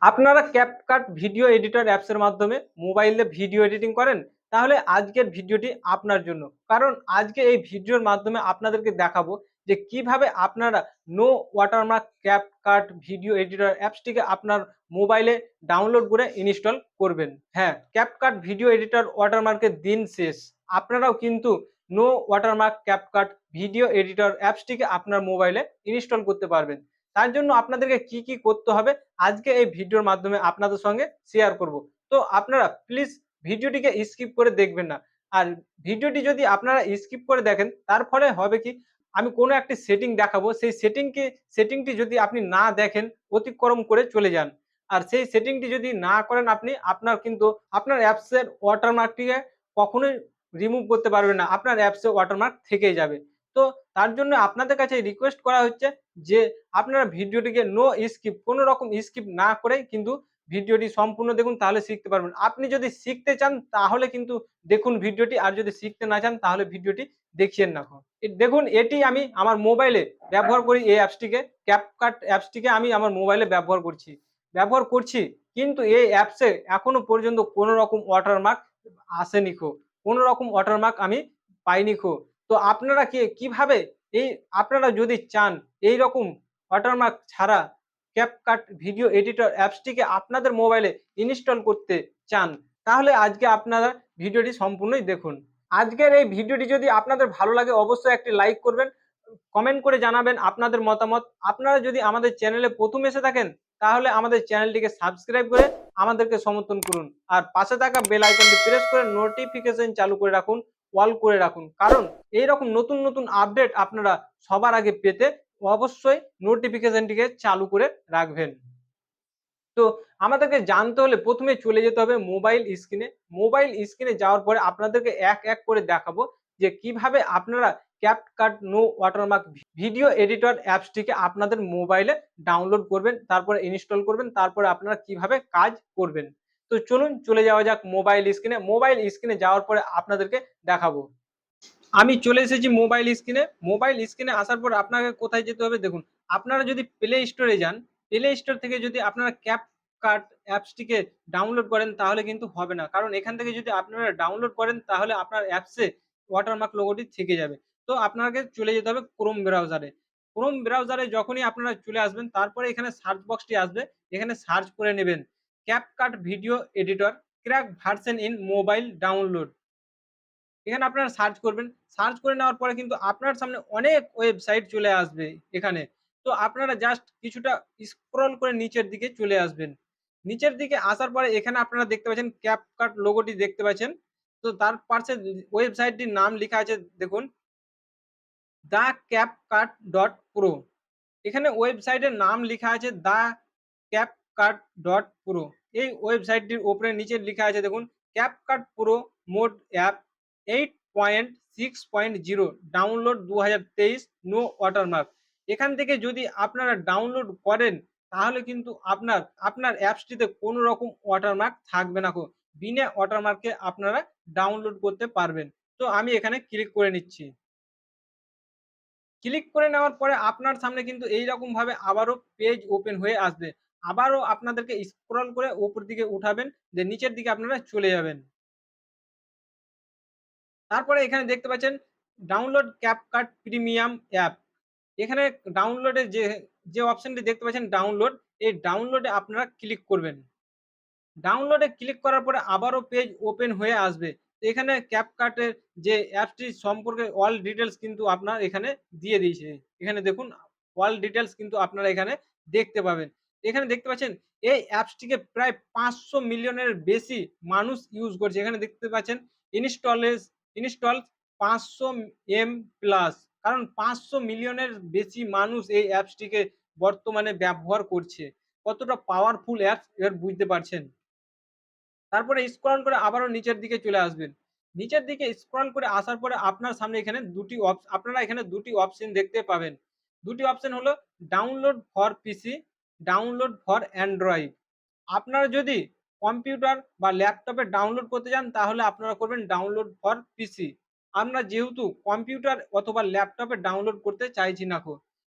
আপনারা CapCut video editor অ্যাপসের মাধ্যমে মোবাইলে ভিডিও এডিটিং করেন? তাহলে আজকের ভিডিওটি আপনার জন্য। কারণ আজকে এই ভিডিওর মাধ্যমে আপনাদেরকে দেখাবো যে কিভাবে আপনারা no watermark CapCut video editor অ্যাপসটিকে আপনার মোবাইলে ডাউনলোড করে ইনস্টল করবেন। হ্যাঁ, ক্যাপকাট ভিডিও এডিটর ওয়াটারমার্কের দিন শেষ। আপনারাও কিন্তু no watermark CapCut video editor অ্যাপসটিকে আপনার মোবাইলে ইনস্টল করতে পারবেন। তার জন্য আপনাদেরকে কি করতে হবে আজকে এই ভিডিওর মাধ্যমে আপনাদের সঙ্গে শেয়ার করব। তো আপনারা প্লিজ ভিডিওটিকে স্কিপ করে দেখবেন না। আর ভিডিওটি যদি আপনারা স্কিপ করে দেখেন তার ফলে হবে কি, আমি কোনো একটি সেটিং দেখাবো, সেই সেটিংটি যদি আপনি না দেখেন অতিক্রম করে চলে যান। আর সেই সেটিংটি যদি না করেন আপনি, আপনার কিন্তু আপনার অ্যাপসের ওয়াটারমার্কটিকে কখনোই রিমুভ করতে পারবেন না। আপনার অ্যাপসে ওয়াটারমার্ক থেকেই যাবে। তো তার জন্য আপনাদের কাছে রিকোয়েস্ট করা হচ্ছে যে আপনারা ভিডিওটিকে নো স্কিপ, কোনো রকম স্কিপ না করেই কিন্তু ভিডিওটি সম্পূর্ণ দেখুন, তাহলে শিখতে পারবেন। আপনি যদি শিখতে চান তাহলে কিন্তু দেখুন ভিডিওটি, আর যদি শিখতে না চান তাহলে ভিডিওটি দেখিয়েন না। দেখুন এটি আমি আমার মোবাইলে ব্যবহার করি, এই অ্যাপসটিকে, ক্যাপকাট অ্যাপসটিকে আমি আমার মোবাইলে ব্যবহার করছি, কিন্তু এই অ্যাপসে এখনো পর্যন্ত কোনো রকম ওয়াটারমার্ক আসেনি খো, কোনো রকম ওয়াটারমার্ক আমি পাইনি খো। তো আপনারা কিভাবে এই, আপনারা যদি চান এই রকম ওয়াটারমার্ক ছাড়া ক্যাপকাট ভিডিও এডিটর অ্যাপসটিকে আপনাদের মোবাইলে ইনস্টল করতে চান, তাহলে আজকে আপনারা ভিডিওটি সম্পূর্ণই দেখুন। আজকের এই ভিডিওটি যদি আপনাদের ভালো লাগে অবশ্যই একটি লাইক করবেন, কমেন্ট করে জানাবেন আপনাদের মতামত। আপনারা যদি আমাদের চ্যানেলে প্রথম এসে থাকেন তাহলে আমাদের চ্যানেলটিকে সাবস্ক্রাইব করে আমাদেরকে সমর্থন করুন, আর পাশে থাকা বেল আইকনটি প্রেস করে নোটিফিকেশন চালু করে রাখুন, অল করে রাখুন। কারণ এইরকম নতুন নতুন আপডেট আপনারা সবার আগে পেতে অবশ্যই নোটিফিকেশনটিকে চালু করে রাখবেন। তো আমাদেরকে জানতে হলে প্রথমে চলে যেতে হবে মোবাইল স্ক্রিনে। মোবাইল স্ক্রিনে যাওয়ার পরে আপনাদেরকে এক করে দেখাবো যে কিভাবে আপনারা CapCut no watermark video editor অ্যাপসটিকে আপনাদের মোবাইলে ডাউনলোড করবেন, তারপরে ইনস্টল করবেন, তারপরে আপনারা কিভাবে কাজ করবেন। তো চলুন চলে যাওয়া যাক মোবাইল স্ক্রিনে। মোবাইল স্ক্রিনে যাওয়ার পরে আপনাদেরকে দেখাবো। আমি চলে এসেছি মোবাইল স্ক্রিনে। মোবাইল স্ক্রিনে আসার পর আপনাকে কোথায় যেতে হবে দেখুন। আপনারা যদি প্লে স্টোরে যান, প্লে স্টোর থেকে যদি আপনারা ক্যাপকাট অ্যাপসটিকে ডাউনলোড করেন তাহলে কিন্তু হবে না। কারণ এখান থেকে যদি আপনারা ডাউনলোড করেন তাহলে আপনার অ্যাপসে ওয়াটারমার্ক লোগোটি থেকে যাবে। তো আপনাকে চলে যেতে হবে ক্রোম ব্রাউজারে। ক্রোম ব্রাউজারে যখনই আপনারা চলে আসবেন তারপরে এখানে সার্চ বক্সটি আসবে। এখানে সার্চ করে নেবেন CapCut video editor crack version in mobile download. এখানে আপনারা সার্চ করবেন। সার্চ করে নেওয়ার পরে কিন্তু আপনার সামনে অনেক ওয়েবসাইট চলে আসবে এখানে। তো আপনারা জাস্ট কিছুটা স্ক্রল করে নিচের দিকে চলে আসবেন। নিচের দিকে আসার পরে এখানে আপনারা দেখতে পাচ্ছেন ক্যাপকাট লোগোটি দেখতে পাচ্ছেন। তো তার পাশে ওয়েবসাইটটির নাম লিখা আছে দেখুন, দ্য ক্যাপকাট ডট প্রো। এখানে ওয়েবসাইটের নাম লিখা আছে দ্য ক্যাপকাট ডট প্রো। এই ওয়েবসাইটটির উপরে নিচে লিখা আছে দেখুন, CapCut pro mod app 8.6.0 download 2023 no watermark. এখান থেকে যদি আপনারা ডাউনলোড করেন তাহলে কিন্তু আপনার অ্যাপসটিতে কোনো রকম ওয়াটারমার্ক থাকবে না। বিনা ওয়াটারমার্কে আপনারা ডাউনলোড করতে পারবেন। তো আমি এখানে ক্লিক করে নিচ্ছি। ক্লিক করে নেওয়ার পরে আপনার সামনে কিন্তু এইরকম ভাবে আবারও পেজ ওপেন হয়ে আসবে। আবারও আপনাদেরকে স্ক্রল করে উপর দিকে উঠাবেন, যে নিচের দিকে আপনারা চলে যাবেন। তারপরে এখানে দেখতে পাচ্ছেন ডাউনলোড ক্যাপকাট প্রিমিয়াম অ্যাপ। এখানে ডাউনলোডের যে অপশনটি দেখতে পাচ্ছেন ডাউনলোড, এই ডাউনলোডে আপনারা ক্লিক করবেন। ডাউনলোডে ক্লিক করার পরে আবারও পেজ ওপেন হয়ে আসবে। তো এখানে ক্যাপকাটের যে অ্যাপসটি সম্পর্কে অল ডিটেলস কিন্তু আপনার এখানে দিয়ে দিয়েছে। এখানে দেখুন অল ডিটেলস কিন্তু আপনারা এখানে দেখতে পাবেন। এখানে দেখতে পাচ্ছেন এই অ্যাপসটিকে প্রায় 500 মিলিয়নের বেশি মানুষ ইউজ করছে। এখানে দেখতে পাচ্ছেন ইনস্টল 500 এম প্লাস, কারণ 500 মিলিয়নের বেশি মানুষ এই অ্যাপসটিকে বর্তমানে ব্যবহার করছে। কতটা পাওয়ারফুল অ্যাপস এবার বুঝতে পারছেন। তারপরে স্ক্রল করে আবারও নিচের দিকে চলে আসবেন। নিচের দিকে স্ক্রল করে আসার পরে আপনার সামনে এখানে আপনারা এখানে দুটি অপশন দেখতে পাবেন। দুটি অপশন হলো download for PC, download for Android. আপনারা যদি কম্পিউটার বা ল্যাপটপে ডাউনলোড করতে চান তাহলে আপনারা করবেন ডাউনলোড ফর পিসি। আমরা যেহেতু কম্পিউটার অথবা ল্যাপটপে ডাউনলোড করতে চাইছি না,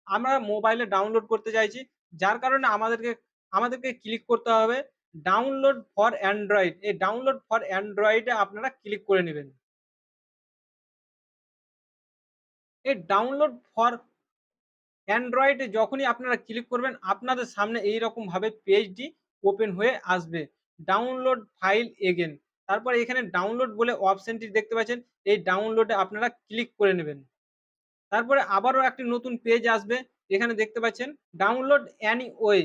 আমরা মোবাইলে ডাউনলোড করতে চাইছি, যার কারণে আমাদেরকে আমাদেরকে ক্লিক করতে হবে ডাউনলোড ফর অ্যান্ড্রয়েড। এই ডাউনলোড ফর অ্যান্ড্রয়েডে আপনারা ক্লিক করে নেবেন। এই ডাউনলোড ফর অ্যান্ড্রয়েডে যখনই আপনারা ক্লিক করবেন আপনাদের সামনে এইরকম ভাবে পেজটি ওপেন হয়ে আসবে। Download file again. তারপরে এখানে ডাউনলোড বলে অপশনটি দেখতে পাচ্ছেন। এই ডাউনলোডে আপনারা ক্লিক করে নেবেন। তারপরে আবারও একটি নতুন পেজ আসবে। এখানে দেখতে পাচ্ছেন ডাউনলোড অ্যানিওয়াই।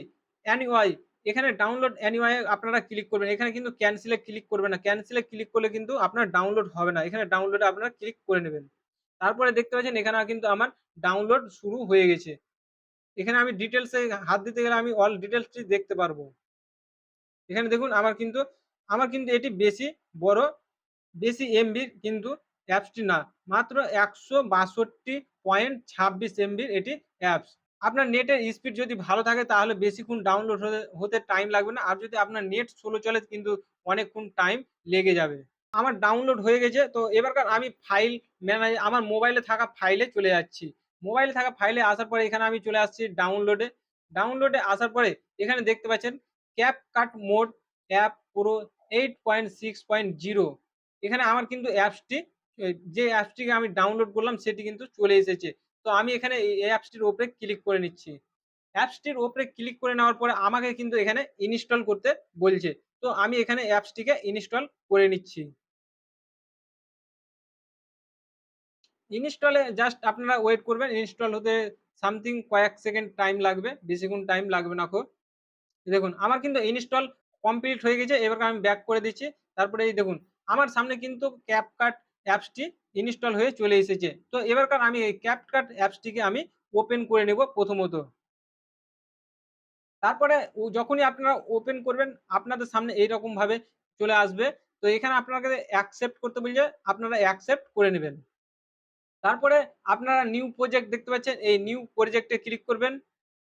এখানে ডাউনলোড অ্যানিওয়াই আপনারা ক্লিক করবেন। এখানে কিন্তু ক্যানসেলে ক্লিক করবেন না। ক্যানসেলে ক্লিক করলে কিন্তু আপনার ডাউনলোড হবে না। এখানে ডাউনলোডে আপনারা ক্লিক করে নেবেন। তারপরে দেখতে পাচ্ছেন এখানে কিন্তু আমার ডাউনলোড শুরু হয়ে গেছে। এখানে আমি ডিটেইলস এ হাত দিতে গেলে আমি অল ডিটেইলসটি দেখতে পারবো। এখানে দেখুন আমার কিন্তু এটি বড় বেশি এমবির কিন্তু অ্যাপসটি না। মাত্র ১৬২.২৬ এমবির এটি অ্যাপস। আপনার নেটের স্পিড যদি ভালো থাকে তাহলে বেশিক্ষণ ডাউনলোড হতে টাইম লাগবে না। আর যদি আপনার নেট স্লো চলে কিন্তু অনেকক্ষণ টাইম লেগে যাবে। আমার ডাউনলোড হয়ে গেছে। তো এবারকার আমি ফাইল আমার মোবাইলে থাকা ফাইলে চলে যাচ্ছি। মোবাইলে থাকা ফাইলে আসার পরে এখানে আমি চলে আসছি ডাউনলোডে। ডাউনলোডে আসার পরে এখানে দেখতে পাচ্ছেন ক্যাপকাট মোড অ্যাপ প্রো 8.6.0 এখানে আমার কিন্তু অ্যাপসটি যে অ্যাপসটিকে আমি ডাউনলোড করলাম সেটি কিন্তু চলে এসেছে। তো আমি এখানে এই অ্যাপসটির উপরে ক্লিক করে নিচ্ছি। অ্যাপসটির উপরে ক্লিক করে নেওয়ার পরে আমাকে কিন্তু এখানে ইনস্টল করতে বলছে। তো আমি এখানে অ্যাপসটিকে ইনস্টল করে নিচ্ছি। ইনস্টলে জাস্ট আপনারা ওয়েট করবেন। ইনস্টল হতে সামথিং কয়েক সেকেন্ড টাইম লাগবে। বেশিক্ষণ টাইম লাগবে না দেখুন আমার কিন্তু ইনস্টল কমপ্লিট হয়ে গেছে। এবার আমি ব্যাক করে দিচ্ছি। তারপরে এই দেখুন আমার সামনে কিন্তু ক্যাপকাট অ্যাপসটি ইনস্টল হয়ে চলে এসেছে। তো এবারকার আমি এই ক্যাপকাট অ্যাপসটিকে আমি ওপেন করে নেব প্রথমত। তারপরে যখনই আপনারা ওপেন করবেন আপনাদের সামনে এইরকম ভাবে চলে আসবে। তো এখানে আপনাকে অ্যাকসেপ্ট করতে বলছে, আপনারা অ্যাকসেপ্ট করে নেবেন। তারপরে আপনারা নিউ প্রজেক্ট দেখতে পাচ্ছেন। এই নিউ প্রজেক্টে ক্লিক করবেন।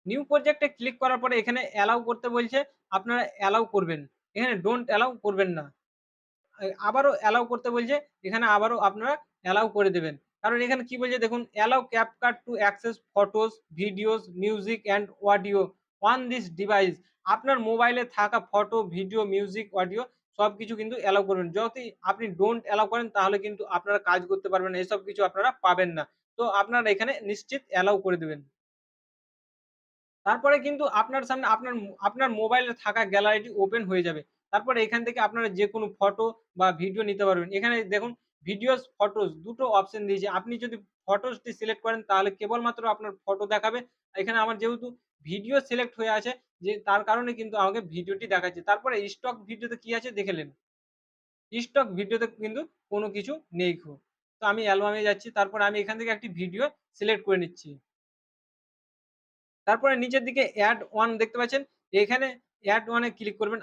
নিউ প্রজেক্টে ক্লিক করার পরে এখানে অ্যালাউ করতে বলছে, আপনারা অ্যালাউ করবেন। এখানে ডোন্ট অ্যালাউ করবেন না। আবারও অ্যালাউ করতে বলছে, এখানে আবারও আপনারা অ্যালাউ করে দেবেন। কারণ এখানে কি বলছে দেখুন, allow CapCut to access photos, videos, music and audio on this device. আপনার মোবাইলে থাকা ফটো, ভিডিও, মিউজিক, অডিও সবকিছু কিন্তু অ্যালাউ করবেন। যদি আপনি ডোন্ট অ্যালাউ করেন তাহলে কিন্তু আপনারা কাজ করতে পারবেন না। এসব কিছু আপনারা পাবেন না। তো আপনারা এখানে নিশ্চিত অ্যালাউ করে দেবেন। তারপরে কিন্তু আপনার সামনে আপনার মোবাইলে থাকা গ্যালারিটি ওপেন হয়ে যাবে। তারপরে এখান থেকে আপনারা যেকোনো ফটো বা ভিডিও নিতে পারবেন। এখানে দেখুন ভিডিওস, ফটোস দুটো অপশন দিয়েছে। আপনি যদি ফটোসটি সিলেক্ট করেন তাহলে কেবলমাত্র আপনার ফটো দেখাবে। এখানে আমার যেহেতু ভিডিও সিলেক্ট হয়ে আছে যে তার কারণে কিন্তু আমাকে ভিডিওটি দেখাচ্ছে। তারপরে স্টক ভিডিওতে কি আছে দেখে নেন। স্টক ভিডিওতে কিন্তু কোনো কিছু নেই। তো আমি অ্যালবামে যাচ্ছি। তারপরে আমি এখান থেকে একটি ভিডিও সিলেক্ট করে নিচ্ছি। তারপরে নিচের দিকে অ্যাড ওয়ান দেখতে পাচ্ছেন। এখানে অ্যাড ওয়ানে ক্লিক করবেন।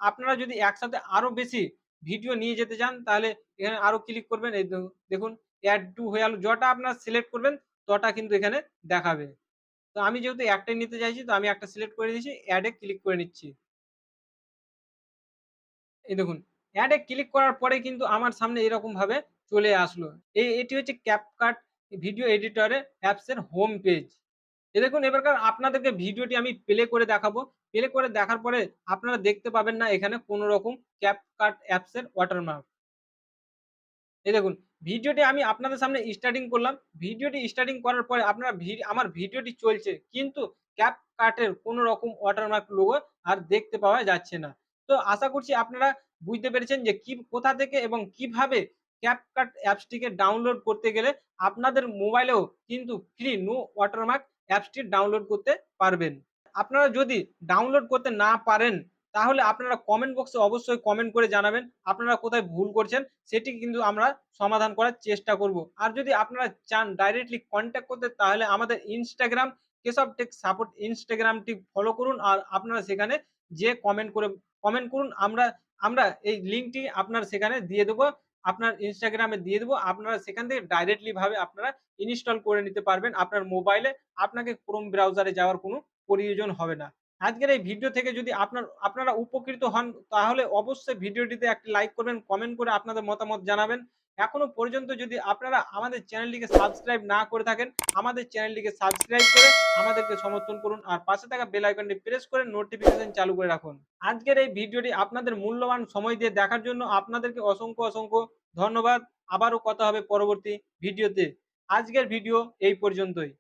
আপনারা যদি একসাথে আরো বেশি ভিডিও নিয়ে যেতে চান তাহলে এখানে আরো ক্লিক করবেন। এই দেখুন অ্যাড টু হয়ে গেল। যটা আপনারা সিলেক্ট করবেন তটা কিন্তু এখানে দেখাবে। তো আমি যেহেতু একটাই নিতে চাইছি তো আমি একটা সিলেক্ট করে দিয়েছি। অ্যাড এ ক্লিক করে নিচ্ছি। এই দেখুন অ্যাড এ ক্লিক করার পরে কিন্তু আমার সামনে এরকম ভাবে চলে আসলো। এটি হচ্ছে ক্যাপকাট ভিডিও এডিটরের অ্যাপস এর হোম পেজ। দেখুন এবারকার আপনাদেরকে ভিডিওটি আমি প্লে করে দেখাবো। প্লে করে দেখার পরে আপনারা দেখতে পাবেন না এখানে কোন রকম ক্যাপকাট অ্যাপস এর ওয়াটারমার্ক। এই দেখুন ভিডিওটি আমি আপনাদের সামনে স্টার্টিং করলাম। ভিডিওটি স্টার্টিং করার পরে আপনারা আমার ভিডিওটি চলছে কিন্তু ক্যাপকাটের কোন রকম ওয়াটারমার্ক লোগো আর দেখতে পাওয়া যাচ্ছে না। তো আশা করছি আপনারা বুঝতে পেরেছেন যে কোথা থেকে এবং কিভাবে ক্যাপকাট অ্যাপসটিকে ডাউনলোড করতে গেলে আপনাদের মোবাইলেও কিন্তু ফ্রি নো ওয়াটারমার্ক অ্যাপসটি ডাউনলোড করতে পারবেন। আপনারা যদি ডাউনলোড করতে না পারেন তাহলে আপনারা কমেন্ট বক্সে অবশ্যই কমেন্ট করে জানাবেন আপনারা কোথায় ভুল করছেন, সেটি কিন্তু আমরা সমাধান করার চেষ্টা করব। আর যদি আপনারা চান ডাইরেক্টলি কন্ট্যাক্ট করতে তাহলে আমাদের ইনস্টাগ্রাম কেসব টেক সাপোর্ট ইনস্টাগ্রামটি ফলো করুন। আর আপনারা সেখানে যেয়ে কমেন্ট করুন। আমরা আমরা এই লিঙ্কটি আপনার সেখানে দিয়ে দেবো, আপনার ইনস্টাগ্রামে দিয়ে দেবো। আপনারা সেখান থেকে ডাইরেক্টলি ভাবে আপনারা ইনস্টল করে নিতে পারবেন আপনার মোবাইলে। আপনাকে ক্রোম ব্রাউজারে যাওয়ার কোনো প্রয়োজন হবে না। আজকের এই ভিডিও থেকে যদি আপনারা উপকৃত হন তাহলে অবশ্যই ভিডিওটিতে একটি লাইক করবেন, কমেন্ট করে আপনাদের মতামত জানাবেন এখনো পর্যন্ত যদি আপনারা আমাদের চ্যানেলটিকে সাবস্ক্রাইব না করে থাকেন, আমাদের চ্যানেলটিকে সাবস্ক্রাইব করে আমাদেরকে সমর্থন করুন আর পাশে থাকা বেল আইকনটি প্রেস করে নোটিফিকেশন চালু করে রাখুন। আজকের এই ভিডিওটি আপনাদের মূল্যবান সময় দিয়ে দেখার জন্য আপনাদেরকে অসংখ্য ধন্যবাদ। আবারও কথা হবে পরবর্তী ভিডিওতে। আজকের ভিডিও এই পর্যন্তই।